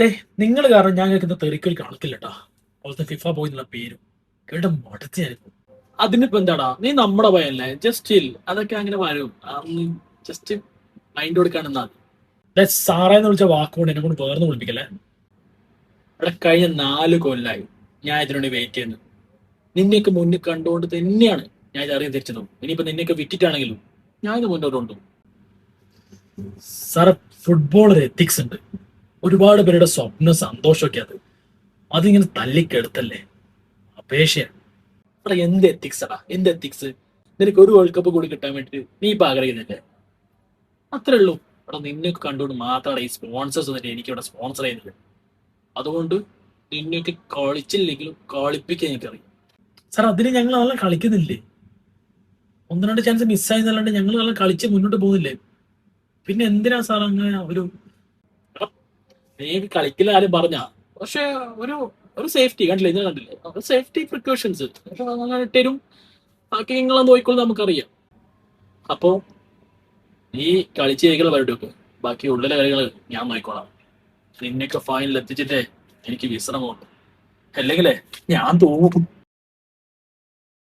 Day, നിങ്ങൾ കാരണം ഞാൻ കേൾക്കുന്ന തെറിക്കൽ കണക്കില്ലട്ടാ. അവിടുത്തെ ഫിഫ ബോയ് എന്നുള്ള പേരും കേട്ട മടത്തിയായിരുന്നു. അതിനിപ്പോ എന്താടാ, നീ നമ്മുടെ ഭയല്ലേ, ജസ്റ്റ് അതൊക്കെ അങ്ങനെ വരും. ജസ്റ്റ് മൈൻഡ് കൊടുക്കാണെന്നാ സാറേന്ന് വിളിച്ച വാക്കുകൊണ്ട് എന്നെ കൊണ്ട് വേർന്ന് വിളിപ്പിക്കല്ലേ. ഇവിടെ കഴിഞ്ഞ 4 കൊല്ലായി ഞാൻ ഇതിനുവേണ്ടി വെയിറ്റ് ചെയ്യുന്നു. നിന്നെയൊക്കെ മുന്നിൽ കണ്ടുകൊണ്ട് തന്നെയാണ് ഞാൻ ഇത് അറിയാൻ തിരിച്ചതും. ഇനിയിപ്പോ നിന്നെയൊക്കെ വിറ്റിട്ടാണെങ്കിലും ഞാൻ ഇത് മുന്നോട്ട് കൊണ്ടു. സാറെ, ഫുട്ബോൾ ഒരു എത്തിക്സ് ഉണ്ട്. ഒരുപാട് പേരുടെ സ്വപ്ന സന്തോഷമൊക്കെ അതിങ്ങനെ തല്ലിക്കെടുത്തല്ലേ. അപേക്ഷയാണ്. എടാ, എന്ത് എത്തിക്സ് എടാ, എന്ത് എത്തിക്സ്? നിനക്ക് ഒരു വേൾഡ് കപ്പ് കൂടി കിട്ടാൻ വേണ്ടിട്ട് നീ ഇപ്പൊ ആഗ്രഹിക്കുന്നില്ലേ? അത്രേ ഉള്ളൂ. എടാ, നിന്നെയൊക്കെ കണ്ടുകൊണ്ട് മാത്രമാണ് ഈ സ്പോൺസേഴ്സ് വന്നിട്ട് എനിക്ക് ഇവിടെ സ്പോൺസർ ചെയ്യുന്നത്. അതുകൊണ്ട് നിന്നെയൊക്കെ കളിച്ചില്ലെങ്കിലും കളിപ്പിക്കാൻ എനിക്കറിയാം. സാർ, അതിന് ഞങ്ങൾ നല്ല കളിക്കുന്നില്ലേ? 1-2 ചാൻസ് മിസ്സായെന്നല്ലാണ്ട് ഞങ്ങൾ നല്ല കളിച്ച് മുന്നോട്ട് പോകുന്നില്ലേ? പിന്നെ എന്തിനാ സാർ അങ്ങനെ ഒരു നീ കളിക്കില്ല ആരും പറഞ്ഞ? പക്ഷെ ഒരു ഒരു സേഫ്റ്റി കണ്ടില്ലേ, ഇത് കണ്ടില്ലേ, സേഫ്റ്റി പ്രിക്കോഷൻസ് അങ്ങനെ ഇട്ടരും. ബാക്കി നിങ്ങളെ നോക്കിക്കോളും, നമുക്കറിയാം. അപ്പോ നീ കളിച്ച് കളികൾ വരട്ടെ, ബാക്കി ഉള്ളിലെ കളികൾ ഞാൻ നോക്കിക്കോളാം. നിന്നെയൊക്കെ ഫൈനൽ എത്തിച്ചിട്ടേ എനിക്ക് വിശ്രമമുണ്ട്, അല്ലെങ്കിലേ ഞാൻ തോന്നും.